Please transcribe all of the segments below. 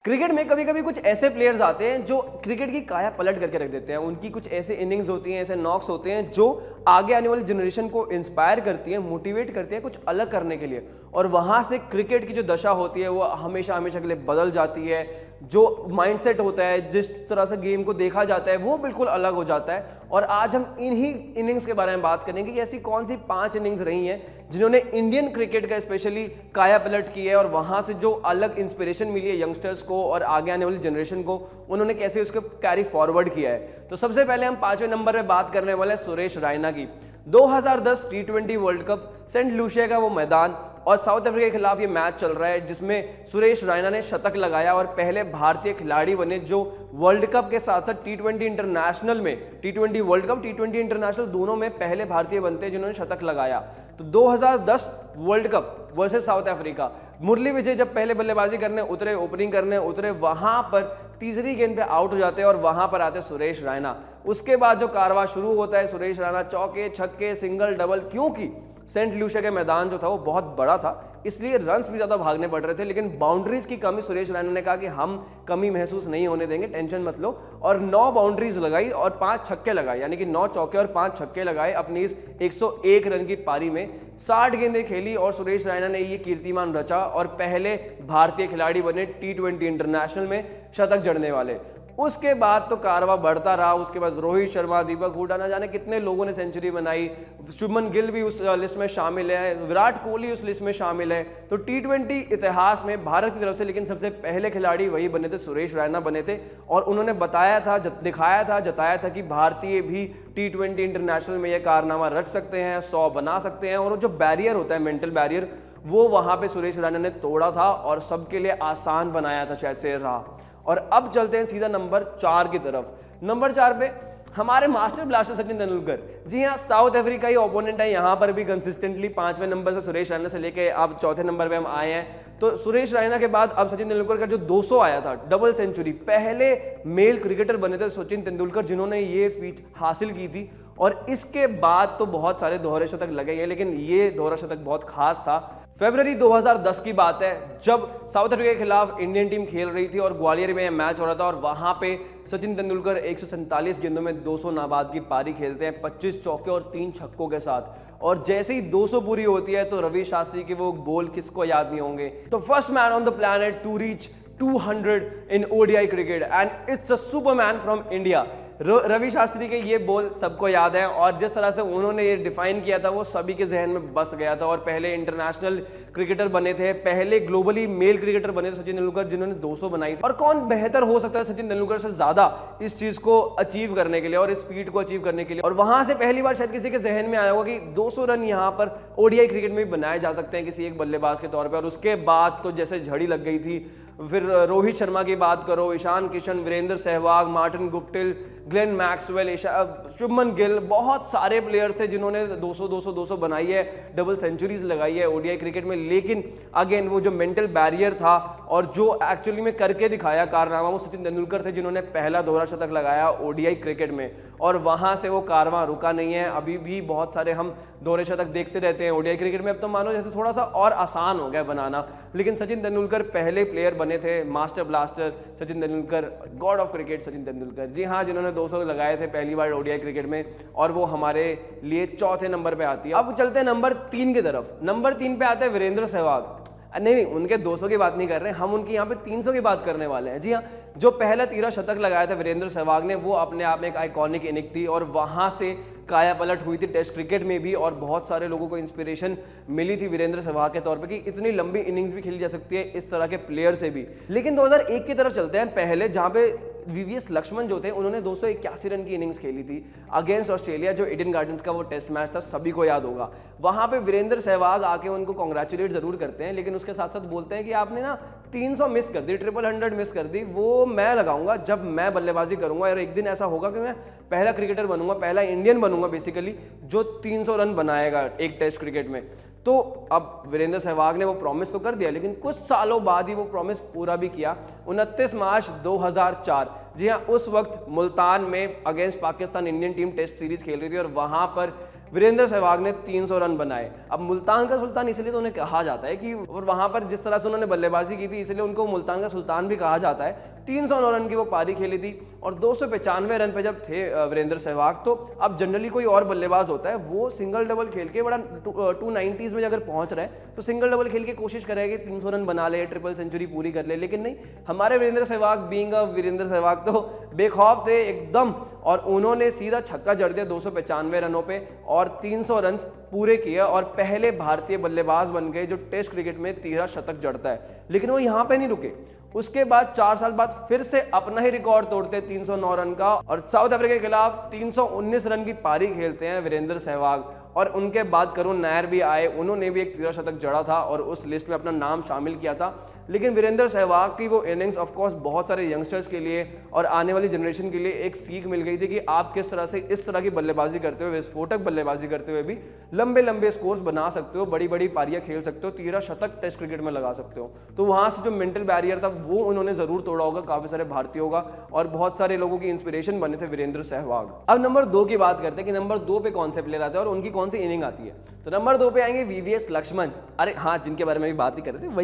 Cricket में कभी कभी कुछ ऐसे प्लेयर्स आते हैं जो क्रिकेट की काया पलट करके रख देते हैं। उनकी कुछ ऐसे इनिंग्स होती हैं, ऐसे नॉक्स होते हैं जो आगे आने वाली जनरेशन को इंस्पायर करती है, मोटिवेट करती है कुछ अलग करने के लिए। और वहां से क्रिकेट की जो दशा होती है वो हमेशा हमेशा के लिए बदल जाती है। जो माइंडसेट होता है, जिस तरह से गेम को देखा जाता है, वो बिल्कुल अलग हो जाता है। और आज हम इन्हीं इनिंग्स के बारे में बात करेंगे कि ऐसी कौन सी 5 इनिंग्स रही हैं जिन्होंने इंडियन क्रिकेट का स्पेशली काया पलट की है, और वहां से जो अलग इंस्पिरेशन मिली है यंगस्टर्स को और आगे आने वाली जनरेशन को, उन्होंने कैसे उसको कैरी फॉरवर्ड किया है। तो सबसे पहले हम 5वें नंबर पे बात करने वाले हैं सुरेश रैना की। 2010 टी20 वर्ल्ड कप, सेंट लूसिया का वो मैदान, और साउथ अफ्रीका के खिलाफ ये मैच चल रहा है जिसमें सुरेश रैना ने शतक लगाया और पहले भारतीय खिलाड़ी बने जो वर्ल्ड कप के साथ साथ टी20 इंटरनेशनल में, टी20 वर्ल्ड कप, टी20 इंटरनेशनल दोनों में पहले भारतीय बनते हैं जिन्होंने शतक लगाया। तो 2010 world cup versus South Africa, Murali Vijay जब पहले बल्लेबाजी करने उतरे, ओपनिंग करने उतरे, वहां पर तीसरी गेंद पे आउट हो जाते हैं और वहां पर आते सुरेश रैना। उसके बाद जो कारवां शुरू होता है, सुरेश रैना चौके छक्के सिंगल डबल, क्योंकि सेंट लूसिया का मैदान जो था वो बहुत बड़ा था, इसलिए रन्स भी ज्यादा भागने पड़ रहे थे। लेकिन बाउंड्रीज की कमी, सुरेश रैना ने कहा कि हम कमी महसूस नहीं होने देंगे, टेंशन मत लो। और 9 बाउंड्रीज लगाई और 5 छक्के लगाए, यानी कि 9 चौके और 5 छक्के लगाए अपनी इस 101 रन की पारी में। 60 गेंदें खेली और सुरेश रैना ने ये कीर्तिमान रचा और पहले भारतीय खिलाड़ी बने टी20 इंटरनेशनल में शतक जड़ने वाले। उसके बाद तो कारवां बढ़ता रहा। उसके बाद रोहित शर्मा, दीपक हुडा, ना जाने कितने लोगों ने सेंचुरी बनाई। शुभमन गिल भी उस लिस्ट में शामिल है, विराट कोहली उस लिस्ट में शामिल है। तो टी20 इतिहास में भारत की तरफ से लेकिन सबसे पहले खिलाड़ी वही बने थे, सुरेश रैना बने थे। और उन्होंने बताया था, दिखाया था, जताया था कि भारतीय भी टी20 इंटरनेशनल में यह कारनामा रच सकते हैं, 100 बना सकते हैं। और जो बैरियर होता है, मेंटल बैरियर, वो वहां पे सुरेश रैना ने तोड़ा था और सबके लिए आसान बनाया था, शायद से रहा। और अब चलते हैं सीधा नंबर 4 की तरफ। नंबर 4 पे हमारे मास्टर ब्लास्टर सचिन तेंदुलकर। जी हाँ, साउथ अफ्रीका ही ओपोनेंट है, यहाँ पर भी कंसिस्टेंटली 5वें नंबर से सुरेश रैना से लेके अब 4थे नंबर पे हम आए हैं। तो सुरेश रैना के बाद अब सचिन तेंदुलकर का जो 200 आया था, डबल सेंचुरी, पहले मेल क्रिकेटर बने थे सचिन तेंदुलकर जिन्होंने ये फीट हासिल की थी। और इसके बाद तो बहुत सारे दोहरे शतक लगे हैं, लेकिन ये दोहरा शतक बहुत खास था। फरवरी 2010 की बात है जब साउथ अफ्रीका के खिलाफ इंडियन टीम खेल रही थी और ग्वालियर में मैच हो रहा था, और वहां पे सचिन तेंदुलकर 147 गेंदों में 200 नाबाद की पारी खेलते हैं 25 चौके और 3 छक्कों के साथ। और जैसे ही 200 पूरी होती है तो रवि शास्त्री के वो बोल किसको याद नहीं होंगे। तो first man on the planet to reach 200 in ODI cricket and it's a superman from India. Ravi Shastri के ये बोल सबको याद है और जिस तरह से उन्होंने ये डिफाइन किया था वो सभी के जहन में बस गया था। और पहले इंटरनेशनल क्रिकेटर बने थे, पहले ग्लोबली मेल क्रिकेटर बने थे सचिन तेंदुलकर, जिन्होंने 200 बनाई थी। और कौन बेहतर हो सकता है सचिन तेंदुलकर से ज्यादा इस चीज को अचीव करने के लिए और इस फीट को अचीव करने के लिए। और वहां से पहली बार शायद किसी के जहन में आया होगा कि 200 रन यहाँ पर ओडीआई क्रिकेट में भी बनाए जा सकते हैं किसी एक बल्लेबाज के तौर पर। और उसके बाद तो जैसे झड़ी लग गई थी। फिर रोहित शर्मा की बात करो, Ishan Kishan, Virender Sehwag, Martin Guptill, Glenn Maxwell, Shubman Gill, बहुत सारे प्लेयर्स थे जिन्होंने 200 बनाई है, डबल सेंचुरीज लगाई है ओडीआई क्रिकेट में। लेकिन अगेन वो जो मेंटल बैरियर था और जो एक्चुअली में करके दिखाया कारनामा, वो सचिन तेंदुलकर थे जिन्होंने पहला दोहरा शतक लगाया ओडीआई क्रिकेट में। और वहां से वो कारवां रुका नहीं है, अभी भी बहुत सारे हम दोहरे शतक देखते रहते हैं ओडीआई क्रिकेट में। अब तो मानो जैसे थोड़ा सा और आसान हो गया बनाना, लेकिन सचिन तेंदुलकर पहले प्लेयर बने थे, master blaster Sachin Tendulkar, god of cricket Sachin Tendulkar, जी हाँ, जिन्होंने 200 लगाए थे पहली बार ओडीआई क्रिकेट में। और वो हमारे लिए 4थे नंबर पे आती है। अब चलते हैं नंबर 3 की तरफ। नंबर 3 पे आते हैं वीरेंद्र सहवाग। नहीं, उनके 200 की बात नहीं कर रहे हैं हम, उनकी यहाँ पे 300 की बात करने वाले हैं। जी हाँ, जो पहला 13 शतक लगाया था वीरेंद्र सहवाग ने, वो अपने आप में एक आइकॉनिक इनिंग थी और वहां से काया पलट हुई थी टेस्ट क्रिकेट में भी। और बहुत सारे लोगों को इंस्पिरेशन मिली थी वीरेंद्र सहवाग के तौर पे कि इतनी लंबी इनिंग्स भी खेली जा सकती है इस तरह के प्लेयर से भी। लेकिन 2001 की तरफ चलते हैं पहले, जहां पे वीवीएस लक्ष्मण जो थे उन्होंने 281 रन की इनिंग्स खेली थी अगेंस्ट ऑस्ट्रेलिया, जो ईडन गार्डन्स का वो टेस्ट मैच था, सभी को याद होगा। वहां पे वीरेंद्र सहवाग आके उनको कांग्रेचुलेट जरूर करते हैं, लेकिन उसके साथ साथ बोलते हैं कि आपने ना 300 मिस कर दी, 100 मिस कर दी, वो मैं लगाऊंगा जब मैं बल्लेबाजी करूंगा। और एक दिन ऐसा होगा कि मैं पहला क्रिकेटर बनूंगा, पहला इंडियन बनूंगा बेसिकली, जो 300 रन बनाएगा एक टेस्ट क्रिकेट में। तो अब वीरेंद्र सहवाग ने वो प्रॉमिस तो कर दिया, लेकिन कुछ सालों बाद ही वो प्रॉमिस पूरा भी किया। 29 मार्च 2004, जी हाँ, उस वक्त मुल्तान में against Pakistan Indian team test series खेल रही थी और वहां पर वीरेंद्र सहवाग ने 300 रन बनाए। अब मुल्तान का सुल्तान इसलिए तो उन्हें कहा जाता है कि और वहां पर जिस तरह से उन्होंने बल्लेबाजी की थी इसलिए उनको मुल्तान का सुल्तान भी कहा जाता है। 309 रन की वो पारी खेली थी और 295 रन पे जब थे वीरेंद्र सहवाग, तो अब जनरली कोई और बल्लेबाज होता है वो सिंगल डबल खेल के बड़ा 290s में अगर पहुंच रहा है तो सिंगल डबल खेल के कोशिश करेगा कि 300 रन बना ले, ट्रिपल सेंचुरी पूरी कर ले, लेकिन नहीं, हमारे वीरेंद्र सहवाग बीइंग अ वीरेंद्र सहवाग तो बेखौफ थे एकदम और उन्होंने सीधा छक्का जड़ दिया 295 रनों पे और 300 रन पूरे किए और पहले भारतीय बल्लेबाज बन गए जो टेस्ट क्रिकेट में 13 शतक जड़ता है। लेकिन वो यहां पे नहीं रुके, उसके बाद 4 साल बाद फिर से अपना ही रिकॉर्ड तोड़ते 309 रन का और साउथ अफ्रीका के खिलाफ 319 रन की पारी खेलते हैं वीरेंद्र सहवाग। और उनके बाद करुण नायर भी आए, उन्होंने भी एक 13 शतक जड़ा था और उस लिस्ट में अपना नाम शामिल किया था। लेकिन वीरेंद्र सहवाग की वो इनिंग्स ऑफ कोर्स बहुत सारे यंगस्टर्स के लिए और आने वाली जनरेशन के लिए एक सीख मिल गई थी कि आप किस तरह से इस तरह की बल्लेबाजी करते हुए, विस्फोटक बल्लेबाजी करते हुए भी लंबे लंबे स्कोर्स बना सकते हो, बड़ी बड़ी पारियां खेल सकते हो, 13 शतक टेस्ट क्रिकेट में लगा सकते हो। तो वहां से जो मेंटल बैरियर था वो उन्होंने जरूर तोड़ा होगा काफी सारे भारतीयों का और बहुत सारे लोगों की इंस्पिरेशन बने थे वीरेंद्र सहवाग। अब नंबर 2 की बात करते हैं कि नंबर 2 पे कौन से प्लेयर आते हैं और उनकी कौन सी इनिंग आती है। तो नंबर 2 पे आएंगे वीवीएस लक्ष्मण। अरे हाँ, जिनके बारे में भी बात ही कर रहे थे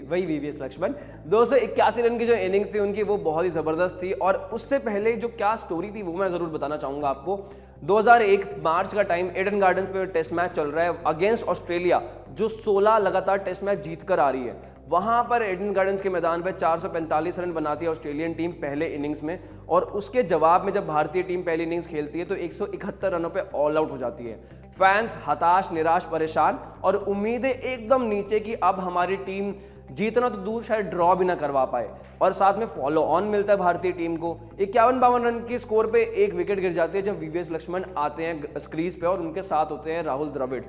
वही वीवीएस लक्ष्मण। 281 रन की जो इनिंग्स थी उनकी वो बहुत ही जबरदस्त थी और उससे पहले जो क्या स्टोरी थी वो मैं जरूर बताना चाहूंगा आपको। 2001 मार्च का टाइम एडन गार्डन्स पे टेस्ट मैच चल रहा है अगेंस्ट ऑस्ट्रेलिया जो 16 लगातार टेस्ट मैच जीत कर आ रही है। वहां पर एडन गार्डन्स के मैदान पे 445 रन बनाती है ऑस्ट्रेलियन टीम पहले इनिंग्स में और उसके जवाब में जब भारतीय टीम पहली इनिंग्स खेलती है तो 171 रनों पे ऑल आउट हो जाती है। फैंस हताश, निराश, परेशान और उम्मीदें एकदम नीचे कि अब हमारी टीम जीतना तो दूर शायद ड्रॉ भी ना करवा पाए और साथ में फॉलो ऑन मिलता है भारतीय टीम को। 51-52 रन की स्कोर पे एक विकेट गिर जाती है जब वीवीएस लक्ष्मण आते हैं क्रीज पे और उनके साथ होते हैं राहुल द्रविड़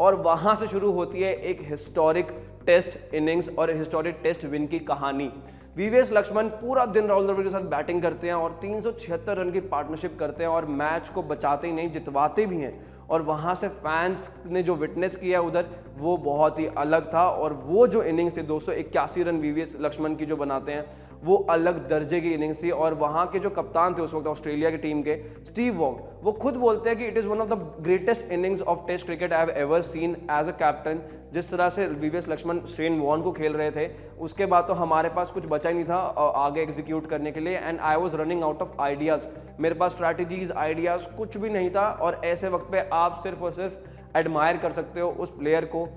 और वहां से शुरू होती है एक हिस्टोरिक टेस्ट इनिंग्स और हिस्टोरिक टेस्ट विन की कहानी। वीवीएस लक्ष्मण पूरा दिन राहुल द्रविड़ के साथ बैटिंग करते हैं और 376 रन की पार्टनरशिप करते हैं और मैच को बचाते ही नहीं जितवाते भी हैं और वहां से फैंस ने जो विटनेस किया उधर वो बहुत ही अलग था और वो जो इनिंग्स थी 281 रन वीवीएस लक्ष्मण की जो बनाते हैं वो अलग दर्जे की इनिंग्स थी। और वहां के जो कप्तान थे उस वक्त ऑस्ट्रेलिया की टीम के स्टीव वॉग, वो खुद बोलते हैं कि it is one of the greatest innings of test cricket I have ever seen as a captain. जिस तरह से वीवीएस लक्ष्मण शेन वॉर्न को खेल रहे थे उसके बाद तो हमारे पास कुछ बचा ही नहीं था आगे एग्जीक्यूट करने के लिए and I was running out of ideas. मेरे पास स्ट्रैटेजीज, आइडियाज कुछ भी नहीं था और ऐसे वक्त पे आप सिर्फ और सिर्फ एडमायर कर सकते हो उस प्लेयर को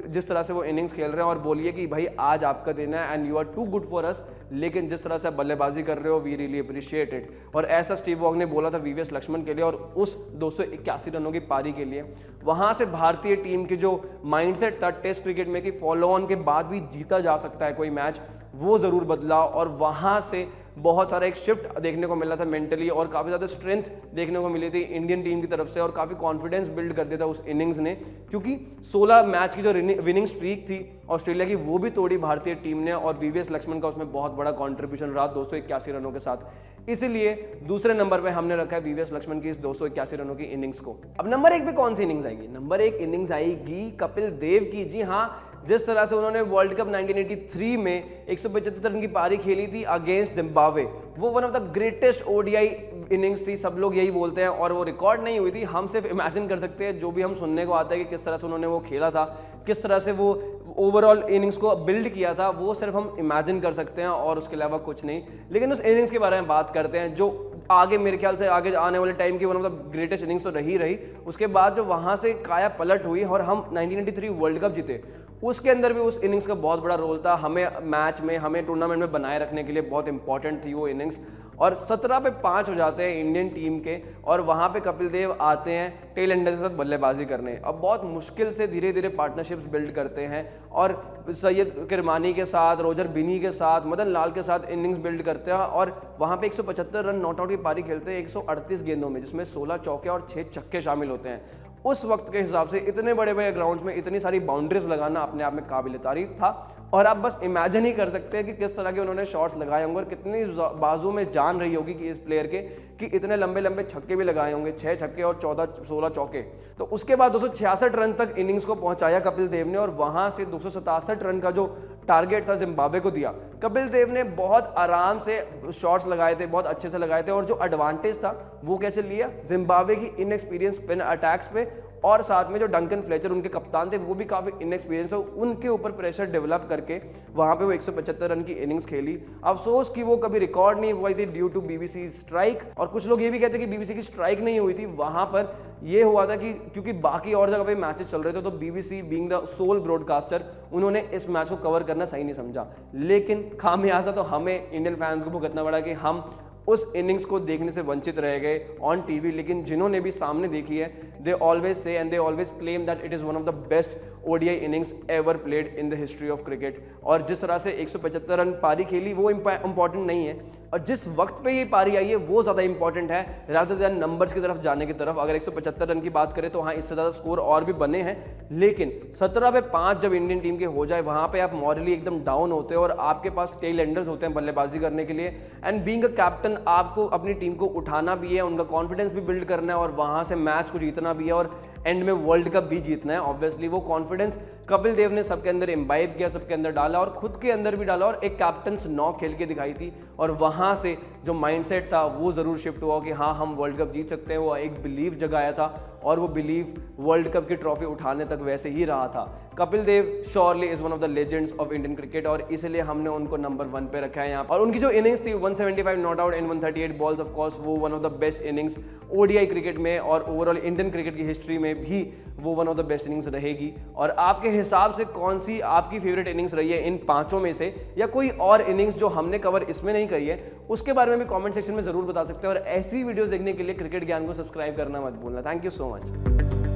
जिस तरह से वो इनिंग्स खेल रहे हैं और बोलिए कि भाई आज आपका दिन है and you are too good for us, लेकिन जिस तरह से आप बल्लेबाजी कर रहे हो वी रियली अप्रिशिएट इट। और ऐसा स्टीव वॉग ने बोला था वीवीएस लक्ष्मण के लिए और उस 281 रनों की पारी के लिए वहां से भारतीय टीम की जो माइंडसेट था टेस्ट क्रिकेट में कि फॉलो ऑन के बाद भी जीता जा सकता है कोई मैच, वो जरूर बदला और वहां से बहुत सारा एक शिफ्ट देखने को मिला था मेंटली और काफी ज्यादा स्ट्रेंथ देखने को मिली थी इंडियन टीम की तरफ से और काफी कॉन्फिडेंस बिल्ड कर दिया था उस इनिंग्स ने, क्योंकि 16 मैच की जो विनिंग स्ट्रीक थी ऑस्ट्रेलिया की वो भी तोड़ी भारतीय टीम ने और वीवीएस लक्ष्मण का उसमें बहुत बड़ा कंट्रीब्यूशन रहा 281 रनों के साथ। इसीलिए दूसरे नंबर पे हमने रखा है वीवीएस लक्ष्मण की इस 281 रनों की इनिंग्स को। अब नंबर 1 पे कौन सी इनिंग्स आएगी? नंबर 1 इनिंग्स आएगी कपिल देव की। जी हाँ, जिस तरह से उन्होंने वर्ल्ड कप 1983 में 175 रन की पारी खेली थी अगेंस्ट जिम्बाब्वे, वो one of the greatest ODI innings थी, सब लोग यही बोलते हैं और वो रिकॉर्ड नहीं हुई थी। हम सिर्फ इमेजिन कर सकते हैं जो भी हम सुनने को आता है कि किस तरह से उन्होंने वो खेला था, किस तरह से वो ओवरऑल इनिंग्स को बिल्ड किया था, वो सिर्फ हम इमेजिन कर सकते हैं और उसके अलावा कुछ नहीं। लेकिन उस इनिंग्स के बारे में बात करते हैं जो आगे मेरे ख्याल से आगे आने वाले टाइम की one of the greatest innings तो रही। उसके बाद जो वहां से काया पलट हुई और हम 1993 वर्ल्ड कप जीते, उसके अंदर भी उस इनिंग्स का बहुत बड़ा रोल था। हमें मैच में, हमें टूर्नामेंट में बनाए रखने के लिए बहुत इंपॉर्टेंट थी वो इनिंग्स और 17 पे 5 हो जाते हैं इंडियन टीम के और वहां पे कपिल देव आते हैं टेल एंडर के साथ बल्लेबाजी करने। अब बहुत मुश्किल से धीरे धीरे पार्टनरशिप्स बिल्ड करते हैं और सैयद किरमानी के साथ, रोजर बिनी के साथ, मदन लाल के साथ इनिंग्स बिल्ड करते हैं और वहां पे 175 रन नॉट आउट की पारी खेलते हैं 138 गेंदों में, जिसमें 16 चौके और 6 छक्के शामिल होते हैं। उस वक्त के हिसाब से इतने बड़े बड़े ग्राउंड्स में इतनी सारी बाउंड्रीज लगाना अपने आप में काबिल तारीफ था और आप बस इमेजिन ही कर सकते हैं कि किस तरह के उन्होंने शॉट्स लगाए होंगे और कितनी बाजू में जान रही होगी कि इस प्लेयर के कि इतने लंबे लंबे छक्के भी लगाए होंगे, 6 छक्के और 16 चौके। तो उसके बाद 266 रन तक इनिंग्स को पहुंचाया कपिल देव ने और वहां से 267 रन का जो टारगेट था जिम्बाब्वे को दिया, कपिल देव ने बहुत आराम से शॉट्स लगाए थे, बहुत अच्छे से लगाए थे, और जो एडवांटेज था वो कैसे लिया, जिम्बाब्वे की इनएक्सपीरियंस स्पिन अटैक्स पे, और साथ में जो डंकन फ्लेचर उनके कप्तान थे वो भी काफी इनएक्सपीरियंस है, उनके ऊपर प्रेशर डेवलप करके वहां पे वो 175 रन की इनिंग्स खेली। अफसोस कि वो कभी रिकॉर्ड नहीं हुई थी ड्यू टू बीबीसी स्ट्राइक, और कुछ लोग ये भी कहते हैं कि बीबीसी की स्ट्राइक नहीं हुई थी, वहां पर ये हुआ था कि क्योंकि बाकी और जगह पे मैचेस चल रहे थे तो BBC being the sole broadcaster उन्होंने इस मैच को कवर करना सही नहीं समझा। लेकिन खामियाजा तो हमें इंडियन फैंस को भुगतना पड़ा कि हम उस इनिंग्स को देखने से वंचित रह गए ऑन टीवी। लेकिन जिन्होंने भी सामने देखी है, they always say and they always claim that it is one of the best ODI innings ever played in the history of cricket. और जिस तरह से 175 रन पारी खेली वो इंपॉर्टेंट नहीं है, और जिस वक्त पे ये पारी आई है वो ज्यादा इंपॉर्टेंट है रादर देन नंबर्स की तरफ जाने की तरफ। अगर 175 रन की बात करें तो हाँ, इससे ज्यादा स्कोर और भी बने हैं, लेकिन 17 पे 5 जब इंडियन टीम के हो जाए वहां पे आप मॉरली एकदम डाउन होते हो और आपके पास टेल एंडर्स होते हैं बल्लेबाजी करने के लिए, एंड बीइंग अ कैप्टन आपको अपनी टीम को उठाना भी है, उनका कॉन्फिडेंस भी बिल्ड करना है और वहां से मैच को जीतना भी है और एंड में वर्ल्ड कप भी जीतना है। ऑब्वियसली वो कॉन्फिडेंस कपिल देव ने सबके अंदर इम्बाइब किया, सबके अंदर डाला और खुद के अंदर भी डाला, और एक कैप्टन्स नॉक खेल के दिखाई थी, और वहां से जो माइंडसेट था वो जरूर शिफ्ट हुआ कि हाँ हम वर्ल्ड कप जीत सकते हैं। वो एक बिलीव जगाया था और वो बिलीव वर्ल्ड कप की ट्रॉफी उठाने तक वैसे ही रहा था। Kapil Dev surely is one of the legends of Indian cricket, और इसलिए हमने उनको नंबर 1 पे रखा है यहाँ। और उनकी जो इनिंग्स थी 175 not out in 138 balls, of course वो one of the best innings ODI cricket में और ओवरऑल इंडियन क्रिकेट की हिस्ट्री में भी वो one of the best innings रहेगी। और आपके हिसाब से कौन सी आपकी फेवरेट इनिंग्स रही है इन 5 में से, या कोई और इनिंग्स जो हमने कवर इसमें नहीं करी है, उसके बारे में भी कमेंट सेक्शन में जरूर बता सकते हैं। और ऐसी वीडियोस देखने के लिए क्रिकेट ज्ञान को सब्सक्राइब करना मत भूलना। Thank you so much.